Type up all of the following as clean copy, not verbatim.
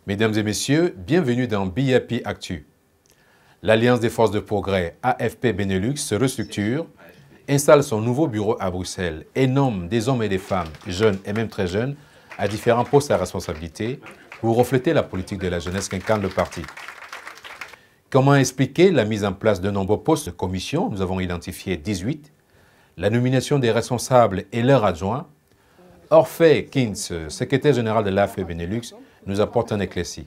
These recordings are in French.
Mesdames et messieurs, bienvenue dans BIP Actu. L'Alliance des forces de progrès AFP Benelux se restructure, installe son nouveau bureau à Bruxelles et nomme des hommes et des femmes, jeunes et même très jeunes, à différents postes à responsabilité pour refléter la politique de la jeunesse qu'incarne le parti. Comment expliquer la mise en place de nombreux postes de commission? Nous avons identifié 18. La nomination des responsables et leurs adjoints. Orphée Kintz, secrétaire général de l'AFP Benelux, nous apporte un éclairci.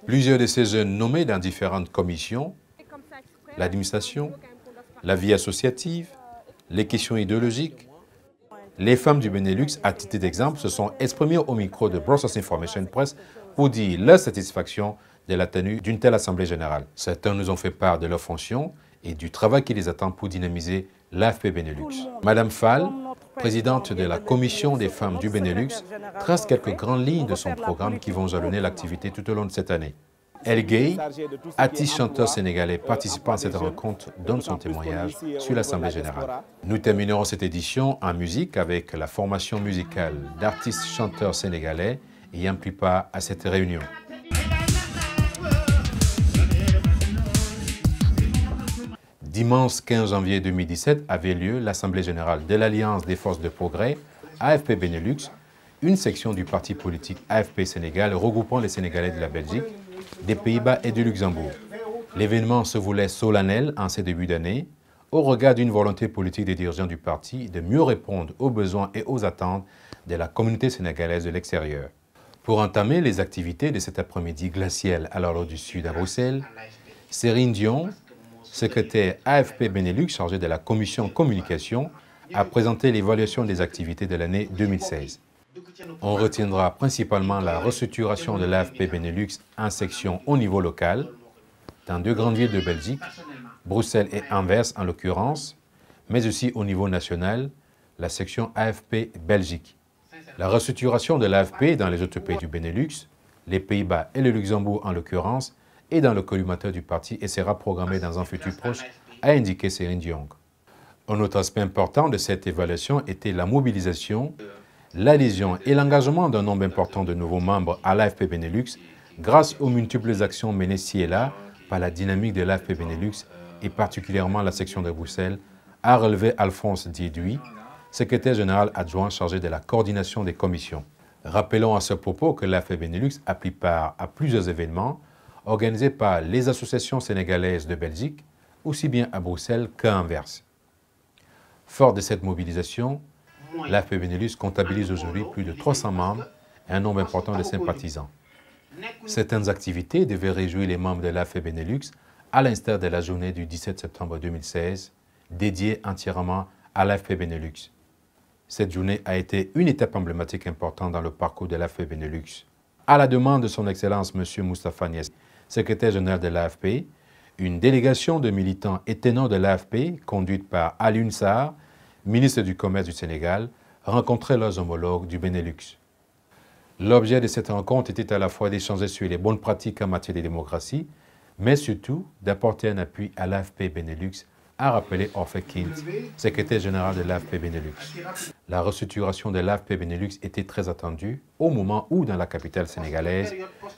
Plusieurs de ces jeunes nommés dans différentes commissions, l'administration, la vie associative, les questions idéologiques, les femmes du Benelux, à titre d'exemple, se sont exprimées au micro de Brussels Information Press pour dire leur satisfaction de la tenue d'une telle assemblée générale. Certains nous ont fait part de leurs fonctions et du travail qui les attend pour dynamiser l'AFP Benelux. Madame Fall, présidente de la commission des femmes du Benelux, trace quelques grandes lignes de son programme qui vont jalonner l'activité tout au long de cette année. El Gay, artiste chanteur sénégalais participant à cette rencontre, donne son témoignage sur l'Assemblée générale. Nous terminerons cette édition en musique avec la formation musicale d'artistes chanteurs sénégalais ayant pris part à cette réunion. Dimanche 15 janvier 2017 avait lieu l'Assemblée générale de l'Alliance des forces de progrès, AFP Benelux, une section du parti politique AFP Sénégal regroupant les Sénégalais de la Belgique, des Pays-Bas et du Luxembourg. L'événement se voulait solennel en ces débuts d'année, au regard d'une volonté politique des dirigeants du parti de mieux répondre aux besoins et aux attentes de la communauté sénégalaise de l'extérieur. Pour entamer les activités de cet après-midi glacial à l'heure du Sud à Bruxelles, Céline Dion, secrétaire AFP Benelux chargé de la commission communication, a présenté l'évaluation des activités de l'année 2016. On retiendra principalement la restructuration de l'AFP Benelux en section au niveau local, dans deux grandes villes de Belgique, Bruxelles et Anvers en l'occurrence, mais aussi au niveau national, la section AFP Belgique. La restructuration de l'AFP dans les autres pays du Benelux, les Pays-Bas et le Luxembourg en l'occurrence, et dans le collimateur du parti et sera programmé dans un futur proche, a indiqué Céline Dion. Un autre aspect important de cette évaluation était la mobilisation, l'adhésion et l'engagement d'un nombre important de nouveaux membres à l'AFP Benelux grâce aux multiples actions menées ci et là par la dynamique de l'AFP Benelux et particulièrement la section de Bruxelles, a relevé Alphonse Dieduy, secrétaire général adjoint chargé de la coordination des commissions. Rappelons à ce propos que l'AFP Benelux a pris part à plusieurs événements organisé par les associations sénégalaises de Belgique, aussi bien à Bruxelles qu'à Anvers. Fort de cette mobilisation, l'AFP Benelux comptabilise aujourd'hui plus de 300 membres et un nombre important de sympathisants. Certaines activités devaient réjouir les membres de l'AFP Benelux, à l'instar de la journée du 17 septembre 2016, dédiée entièrement à l'AFP Benelux. Cette journée a été une étape emblématique importante dans le parcours de l'AFP Benelux. À la demande de son Excellence M. Moustapha Niasse, secrétaire général de l'AFP, une délégation de militants et ténors de l'AFP, conduite par Alioune Sarr, ministre du Commerce du Sénégal, rencontrait leurs homologues du Benelux. L'objet de cette rencontre était à la fois d'échanger sur les bonnes pratiques en matière de démocratie, mais surtout d'apporter un appui à l'AFP Benelux, a rappelé Orphée Kintz, secrétaire général de l'AFP Benelux. La restructuration de l'AFP Benelux était très attendue au moment où, dans la capitale sénégalaise,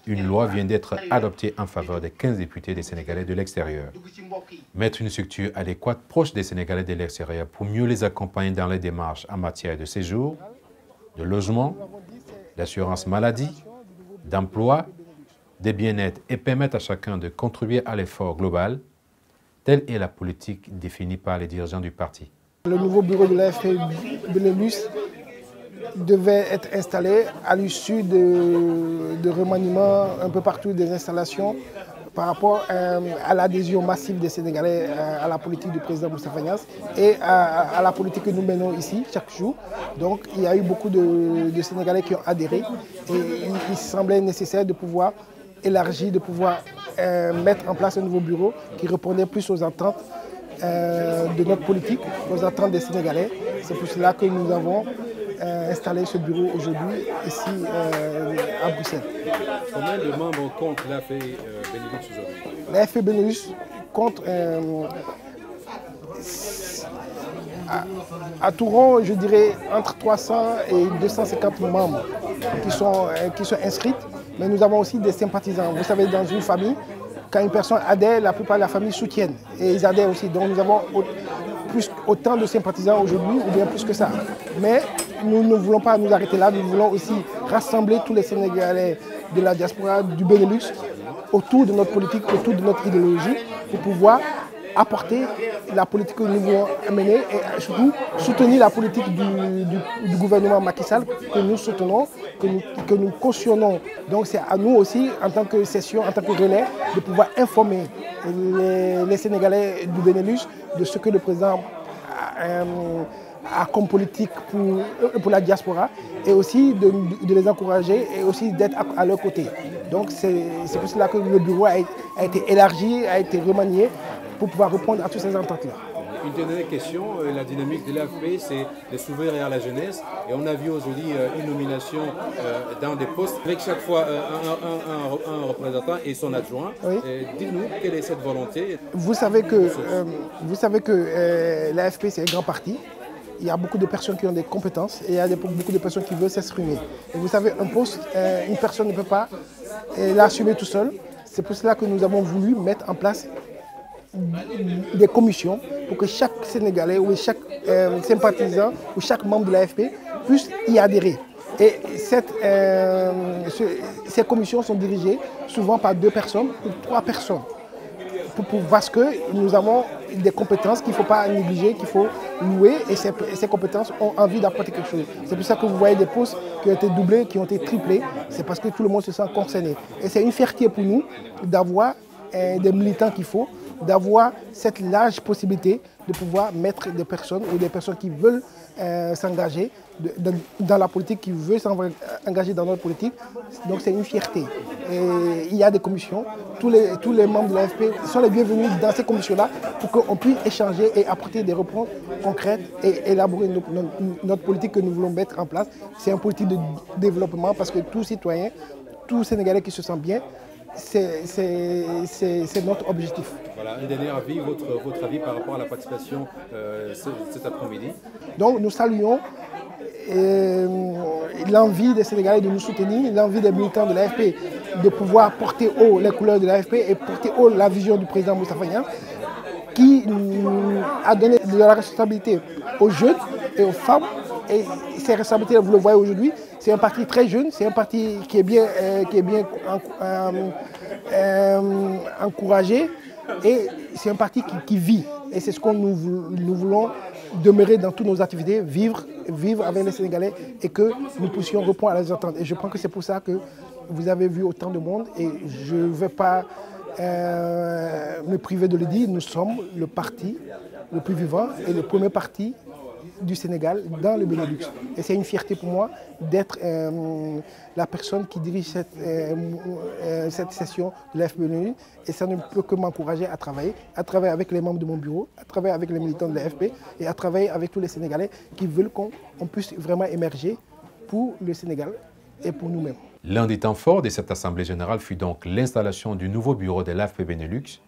une loi vient d'être adoptée en faveur des 15 députés des Sénégalais de l'extérieur. Mettre une structure adéquate proche des Sénégalais de l'extérieur pour mieux les accompagner dans les démarches en matière de séjour, de logement, d'assurance maladie, d'emploi, de bien-être et permettre à chacun de contribuer à l'effort global. Telle est la politique définie par les dirigeants du parti. Le nouveau bureau de l'AFP Benelux devait être installé à l'issue de remaniements un peu partout des installations par rapport à l'adhésion massive des Sénégalais à la politique du président Moustapha Niasse et à la politique que nous menons ici chaque jour. Donc il y a eu beaucoup de Sénégalais qui ont adhéré et il semblait nécessaire de pouvoir élargir, de pouvoir mettre en place un nouveau bureau qui répondait plus aux attentes de notre politique, aux attentes des Sénégalais. C'est pour cela que nous avons installé ce bureau aujourd'hui ici à Bruxelles. Combien de membres compte l'AFP Benelux aujourd'hui? L'AFP Benelux compte à tout rond, je dirais, entre 300 et 250 membres qui sont inscrits. mais nous avons aussi des sympathisants. Vous savez, dans une famille, quand une personne adhère, la plupart de la famille soutiennent et ils adhèrent aussi. Donc nous avons autant de sympathisants aujourd'hui, ou bien plus que ça. Mais nous ne voulons pas nous arrêter là, nous voulons aussi rassembler tous les Sénégalais de la diaspora, du Benelux, autour de notre politique, autour de notre idéologie, pour pouvoir apporter la politique que nous voulons mener et surtout soutenir la politique du gouvernement Macky Sall que nous soutenons, que nous cautionnons. Donc c'est à nous aussi, en tant que session, en tant que relais, de pouvoir informer les Sénégalais du Benelux de ce que le président a comme politique pour la diaspora et aussi de les encourager et aussi d'être à leur côté. Donc c'est pour cela que le bureau a été élargi, a été remanié pour pouvoir répondre à toutes ces attentes-là. Une dernière question, la dynamique de l'AFP, c'est de s'ouvrir à la jeunesse. Et on a vu aujourd'hui une nomination dans des postes, avec chaque fois un représentant et son adjoint. Oui. Dites-nous, quelle est cette volonté? Vous savez que l'AFP, c'est un grand parti. Il y a beaucoup de personnes qui ont des compétences et il y a beaucoup de personnes qui veulent s'exprimer. Et vous savez, un poste, une personne ne peut pas l'assumer tout seul. C'est pour cela que nous avons voulu mettre en place des commissions pour que chaque Sénégalais ou chaque sympathisant ou chaque membre de l'AFP puisse y adhérer. Et ces commissions sont dirigées souvent par 2 personnes ou 3 personnes. Parce que nous avons des compétences qu'il ne faut pas négliger, qu'il faut louer et ces compétences ont envie d'apporter quelque chose. C'est pour ça que vous voyez des postes qui ont été doublés, qui ont été triplés. C'est parce que tout le monde se sent concerné. Et c'est une fierté pour nous d'avoir des militants qu'il faut, d'avoir cette large possibilité de pouvoir mettre des personnes ou des personnes qui veulent s'engager dans la politique, qui veulent s'engager dans notre politique. Donc c'est une fierté. Et il y a des commissions. Tous les membres de l'AFP sont les bienvenus dans ces commissions-là pour qu'on puisse échanger et apporter des réponses concrètes et élaborer notre politique que nous voulons mettre en place. C'est une politique de développement parce que tout citoyen, tout Sénégalais qui se sent bien, c'est notre objectif. Voilà, un dernier avis, votre avis par rapport à la participation cet après-midi. Donc nous saluons l'envie des Sénégalais de nous soutenir, l'envie des militants de l'AFP de pouvoir porter haut les couleurs de l'AFP et porter haut la vision du président Moustapha Niasse, qui a donné de la responsabilité aux jeunes et aux femmes. Et ces responsabilités, vous le voyez aujourd'hui, c'est un parti très jeune, c'est un parti qui est bien encouragé et c'est un parti qui vit. Et c'est ce que nous voulons demeurer dans toutes nos activités, vivre avec les Sénégalais et que nous puissions répondre à leurs attentes. Et je pense que c'est pour ça que vous avez vu autant de monde et je ne vais pas me priver de le dire, nous sommes le parti le plus vivant et le premier parti du Sénégal dans le Benelux. Et c'est une fierté pour moi d'être la personne qui dirige cette session de l'AFP Benelux. Et ça ne peut que m'encourager à travailler avec les membres de mon bureau, à travailler avec les militants de l'AFP et à travailler avec tous les Sénégalais qui veulent qu'on puisse vraiment émerger pour le Sénégal et pour nous-mêmes. L'un des temps forts de cette Assemblée générale fut donc l'installation du nouveau bureau de l'AFP Benelux,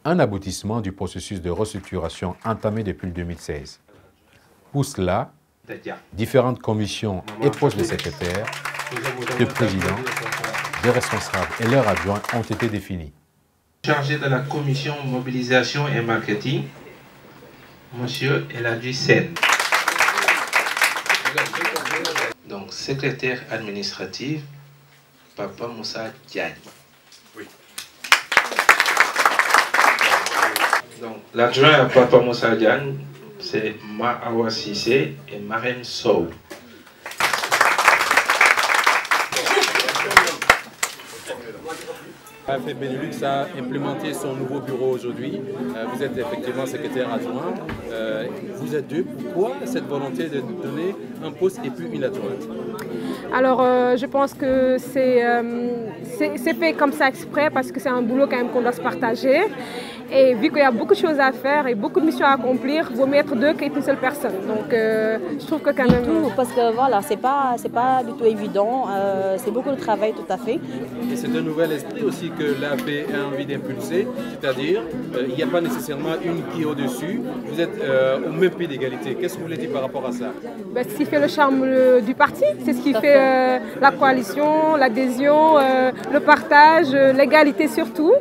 un aboutissement du processus de restructuration entamé depuis le 2016. Pour cela, différentes commissions et postes de secrétaires, de présidents, de responsables et leurs adjoints ont été définis. Chargé de la commission mobilisation et marketing, M. Eladji Sen. Donc, secrétaire administrative, Papa Moussa Diagne. Oui. Donc, l'adjoint à Papa Moussa Diagne, c'est Maawa Sissé et Marem Sow. l'AFP Benelux a implémenté son nouveau bureau aujourd'hui. Vous êtes effectivement secrétaire adjoint. Vous êtes 2. Pourquoi cette volonté de donner un poste et puis une adjointe? Alors, je pense que c'est fait comme ça exprès parce que c'est un boulot quand même qu'on doit se partager. Et vu qu'il y a beaucoup de choses à faire et beaucoup de missions à accomplir, il vaut mieux être deux qu'être une seule personne. Donc je trouve que quand même... Tout, parce que voilà, c'est pas du tout évident, c'est beaucoup de travail tout à fait. Et c'est un nouvel esprit aussi que l'AFP a envie d'impulser, c'est-à-dire il n'y a pas nécessairement une qui est au-dessus, vous êtes au même pied d'égalité. Qu'est-ce que vous voulez dire par rapport à ça? Ben, c'est ce qui fait le charme du parti, c'est ce qui fait la coalition, l'adhésion, le partage, l'égalité surtout.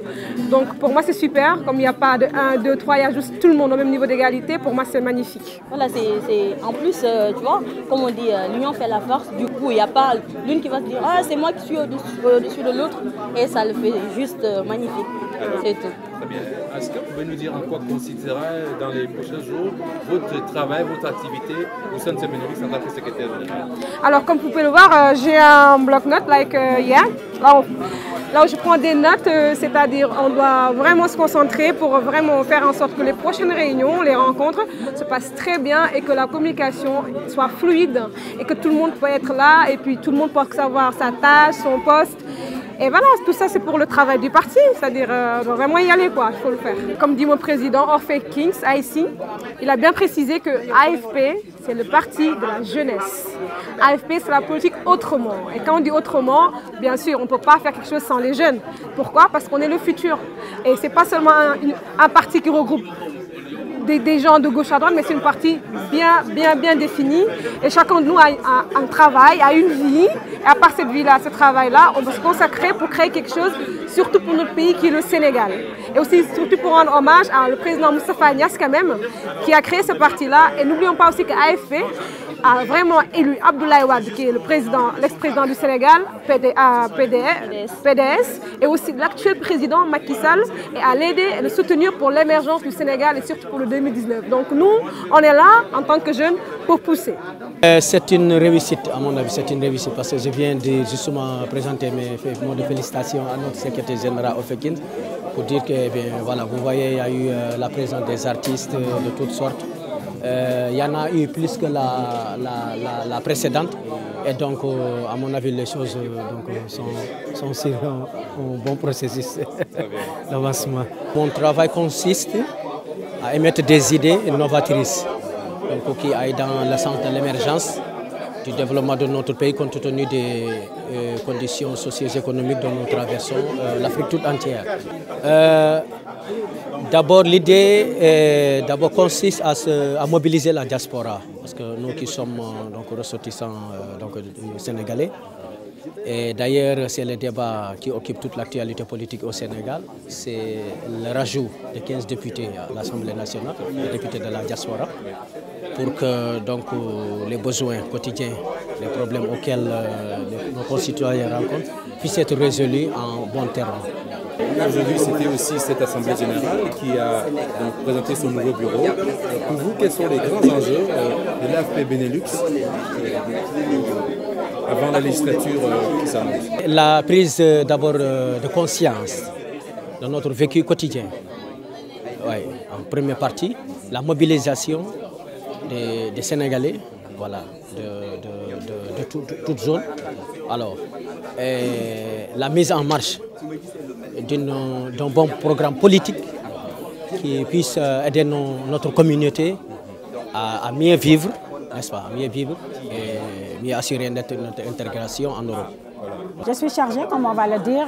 Donc pour moi c'est super, comme il n'y a pas de 1, 2, 3, il y a juste tout le monde au même niveau d'égalité, pour moi c'est magnifique. Voilà, en plus, tu vois, comme on dit, l'union fait la force, du coup il n'y a pas l'une qui va se dire « Ah, c'est moi qui suis au-dessus de l'autre » et ça le fait juste magnifique, c'est tout. Très bien. Est-ce que vous pouvez nous dire en quoi consistera dans les prochains jours votre travail, votre activité au sein de Benelux en tant que secrétaire général? Alors comme vous pouvez le voir, j'ai un bloc-notes, là où je prends des notes, c'est-à-dire on doit vraiment se concentrer pour vraiment faire en sorte que les prochaines réunions, les rencontres se passent très bien et que la communication soit fluide et que tout le monde peut être là et puis tout le monde peut savoir sa tâche, son poste. Et voilà, tout ça c'est pour le travail du parti, c'est-à-dire on doit vraiment y aller quoi, il faut le faire. Comme dit mon président Orphée Kings, ici, il a bien précisé que AFP c'est le parti de la jeunesse. AFP c'est la politique autrement. Et quand on dit autrement, bien sûr on ne peut pas faire quelque chose sans les jeunes. Pourquoi? Parce qu'on est le futur. Et c'est pas seulement un parti qui regroupe des gens de gauche à droite, mais c'est une partie bien définie. Et chacun de nous a un travail, a une vie. Et à part cette vie-là, ce travail-là, on doit se consacrer pour créer quelque chose, surtout pour notre pays qui est le Sénégal. Et aussi surtout pour rendre hommage à le président Moustapha Niasse quand même, qui a créé ce parti-là. Et n'oublions pas aussi que AFP a vraiment élu Abdoulaye Wade, qui est le président, l'ex-président du Sénégal, PDS, et aussi l'actuel président Macky Sall, et à l'aider et le soutenir pour l'émergence du Sénégal et surtout pour le 2019. Donc nous, on est là en tant que jeunes pour pousser. C'est une réussite, à mon avis, c'est une réussite parce que je viens de justement présenter mes mots de félicitations à notre secrétaire général Ofekins pour dire que, eh bien, voilà, vous voyez, il y a eu la présence des artistes de toutes sortes. Il y en a eu plus que la précédente et donc à mon avis les choses sont sur un bon processus d'avancement. Mon travail consiste à émettre des idées novatrices donc, qui aillent dans le sens de l'émergence du développement de notre pays compte tenu des conditions socio-économiques dont nous traversons l'Afrique toute entière. D'abord, l'idée consiste à mobiliser la diaspora, parce que nous qui sommes ressortissants sénégalais, et d'ailleurs c'est le débat qui occupe toute l'actualité politique au Sénégal, c'est le rajout de 15 députés à l'Assemblée nationale, les députés de la diaspora, pour que les besoins quotidiens, les problèmes auxquels nos concitoyens rencontrent puissent être résolus en bon terme. Aujourd'hui, c'était aussi cette Assemblée générale qui a présenté son nouveau bureau. Pour vous, quels sont les grands enjeux de l'AFP Benelux avant la législature qui s'annonce? La prise d'abord de conscience de notre vécu quotidien. Ouais, en première partie, la mobilisation des Sénégalais, voilà, de toute zone. Alors, la mise en marche d'un bon programme politique qui puisse aider notre communauté à mieux vivre, n'est-ce pas, à mieux vivre et mieux assurer notre intégration en Europe. Je suis chargée, comme on va le dire,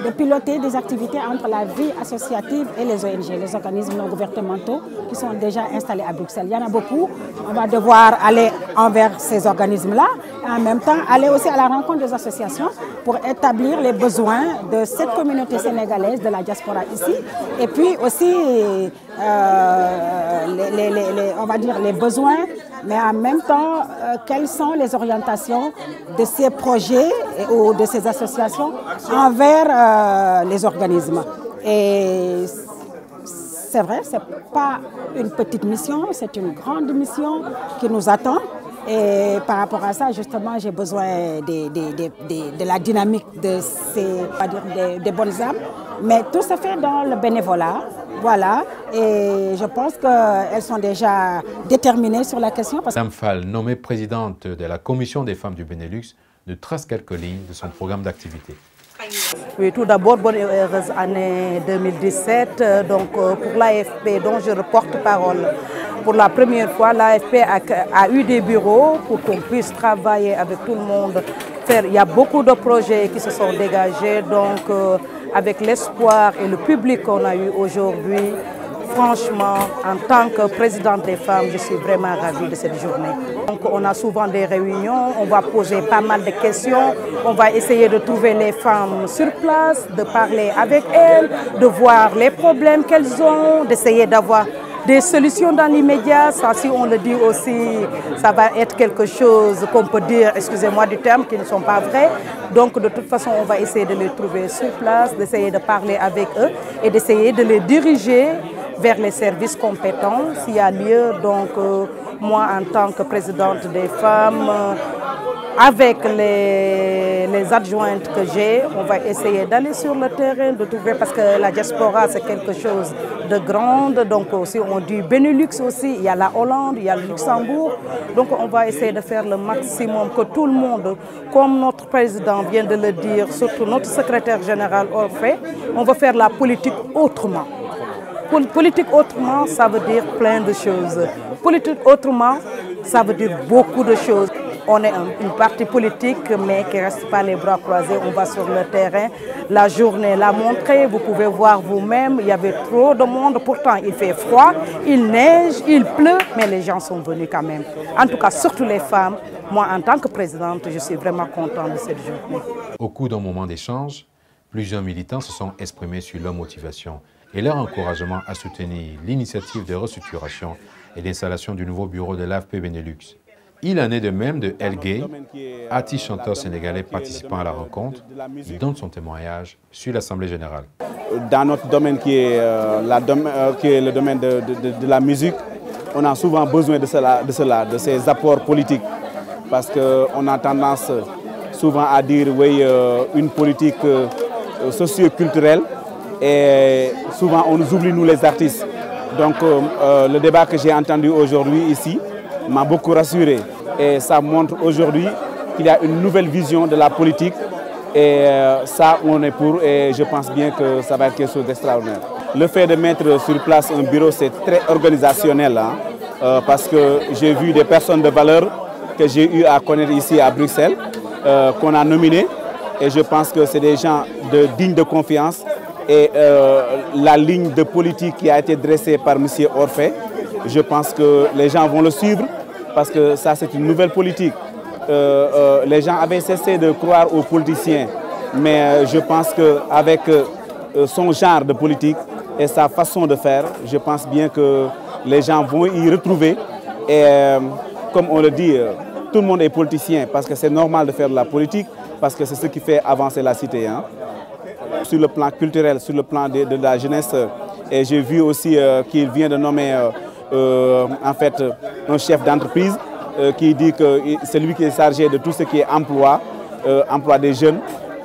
de piloter des activités entre la vie associative et les ONG, les organismes non gouvernementaux qui sont déjà installés à Bruxelles. Il y en a beaucoup. On va devoir aller envers ces organismes-là et en même temps aller aussi à la rencontre des associations pour établir les besoins de cette communauté sénégalaise, de la diaspora ici, et puis aussi on va dire les besoins, mais en même temps, quelles sont les orientations de ces projets ou de ces associations envers les organismes. Et c'est vrai, ce n'est pas une petite mission, c'est une grande mission qui nous attend. Et par rapport à ça, justement, j'ai besoin de la dynamique de ces, on va dire, des bonnes âmes. Mais tout se fait dans le bénévolat. Voilà, et je pense qu'elles sont déjà déterminées sur la question. Madame Fall, nommée présidente de la Commission des femmes du Benelux, nous trace quelques lignes de son programme d'activité. Oui, tout d'abord, bonne et heureuse année 2017. Donc, pour l'AFP, dont je reporte parole, pour la première fois, l'AFP a eu des bureaux pour qu'on puisse travailler avec tout le monde. Il y a beaucoup de projets qui se sont dégagés, donc avec l'espoir et le public qu'on a eu aujourd'hui, franchement, en tant que présidente des femmes, je suis vraiment ravie de cette journée. Donc, on a souvent des réunions, on va poser pas mal de questions, on va essayer de trouver les femmes sur place, de parler avec elles, de voir les problèmes qu'elles ont, d'essayer d'avoir des solutions dans l'immédiat. Ça, si on le dit aussi, ça va être quelque chose qu'on peut dire, excusez-moi du terme, qui ne sont pas vrais. Donc, de toute façon, on va essayer de les trouver sur place, d'essayer de parler avec eux et d'essayer de les diriger vers les services compétents s'il y a lieu. Donc, moi, en tant que présidente des femmes, avec les adjointes que j'ai, on va essayer d'aller sur le terrain, de trouver, parce que la diaspora, c'est quelque chose de grand. Donc, aussi, on dit Benelux aussi, il y a la Hollande, il y a le Luxembourg. Donc, on va essayer de faire le maximum que tout le monde, comme notre président vient de le dire, surtout notre secrétaire général Orphée, on va faire la politique autrement. Politique autrement, ça veut dire plein de choses. Politique autrement, ça veut dire beaucoup de choses. On est une partie politique, mais qui ne reste pas les bras croisés. On va sur le terrain. La journée l'a montré. Vous pouvez voir vous-même, il y avait trop de monde. Pourtant, il fait froid, il neige, il pleut, mais les gens sont venus quand même. En tout cas, surtout les femmes. Moi, en tant que présidente, je suis vraiment contente de cette journée. Au cours d'un moment d'échange, plusieurs militants se sont exprimés sur leur motivation et leur encouragement à soutenir l'initiative de restructuration et d'installation du nouveau bureau de l'AFP Benelux. Il en est de même de El Gay, artiste chanteur sénégalais participant à la rencontre. Il donne son témoignage sur l'Assemblée générale. Dans notre domaine qui est le domaine de la musique, on a souvent besoin de de ces apports politiques. Parce qu'on a tendance souvent à dire oui, une politique socio-culturelle. Et souvent, on nous oublie, nous les artistes. Donc, le débat que j'ai entendu aujourd'hui ici m'a beaucoup rassuré. Et ça montre aujourd'hui qu'il y a une nouvelle vision de la politique. Et ça, on est pour. Et je pense bien que ça va être quelque chose d'extraordinaire. Le fait de mettre sur place un bureau, c'est très organisationnel. Hein, parce que j'ai vu des personnes de valeur que j'ai eu à connaître ici à Bruxelles, qu'on a nominées. Et je pense que c'est des gens dignes de confiance. Et la ligne de politique qui a été dressée par M. Orphée, je pense que les gens vont le suivre parce que ça c'est une nouvelle politique. Les gens avaient cessé de croire aux politiciens, mais je pense qu'avec son genre de politique et sa façon de faire, je pense bien que les gens vont y retrouver. Et comme on le dit, tout le monde est politicien parce que c'est normal de faire de la politique, parce que c'est ce qui fait avancer la cité. Hein. Sur le plan culturel, sur le plan de la jeunesse, et j'ai vu aussi qu'il vient de nommer en fait un chef d'entreprise qui dit que c'est lui qui est chargé de tout ce qui est emploi des jeunes,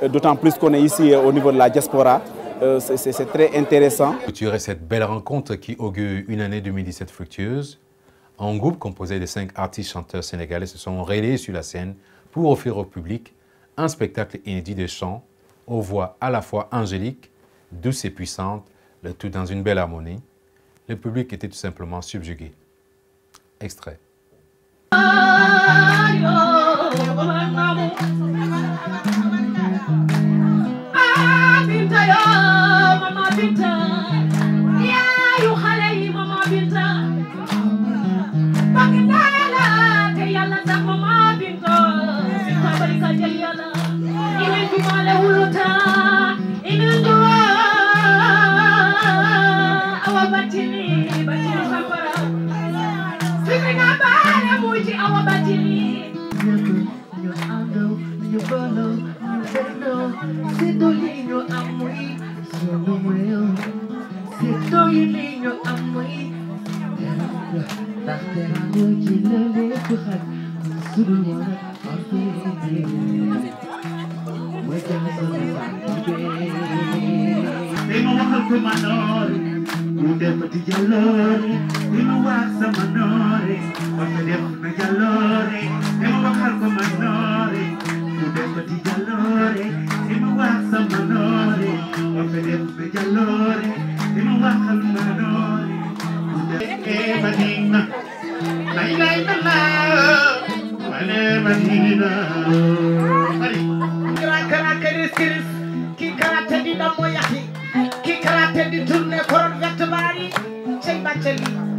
d'autant plus qu'on est ici au niveau de la diaspora. C'est très intéressant. Clôturer cette belle rencontre qui augure une année 2017 fructueuse, un groupe composé de 5 artistes chanteurs sénégalais se sont relayés sur la scène pour offrir au public un spectacle inédit de chant aux voix à la fois angéliques, douces et puissantes, le tout dans une belle harmonie. Le public était tout simplement subjugué. Extrait.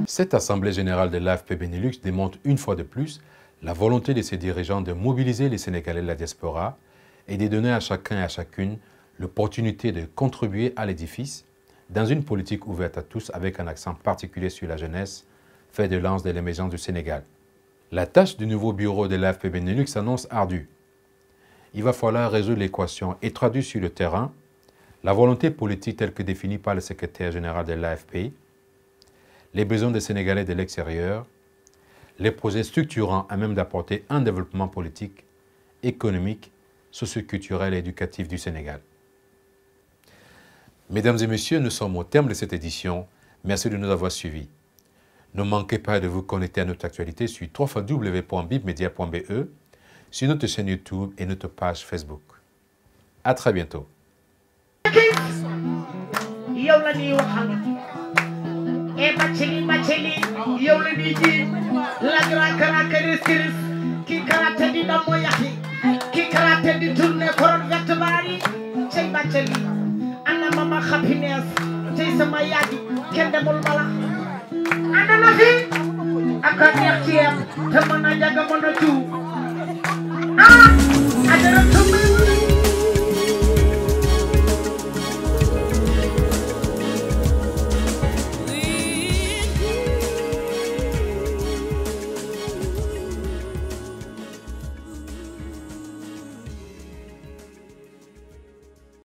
Cette Assemblée générale de l'AFP Benelux démontre une fois de plus la volonté de ses dirigeants de mobiliser les Sénégalais de la diaspora et de donner à chacun et à chacune l'opportunité de contribuer à l'édifice dans une politique ouverte à tous avec un accent particulier sur la jeunesse, fait de lance de l'émergence du Sénégal. La tâche du nouveau bureau de l'AFP Benelux s'annonce ardue. Il va falloir résoudre l'équation et traduire sur le terrain la volonté politique telle que définie par le secrétaire général de l'AFP, les besoins des Sénégalais de l'extérieur, les projets structurants à même d'apporter un développement politique, économique, socio-culturel et éducatif du Sénégal. Mesdames et messieurs, nous sommes au terme de cette édition. Merci de nous avoir suivis. Ne manquez pas de vous connecter à notre actualité sur www.bibmedia.be, sur notre chaîne YouTube et notre page Facebook. À très bientôt. Mama happiness, say some yagi, can the mulmala. And I love it. I can't hear Tamana Yagamana too.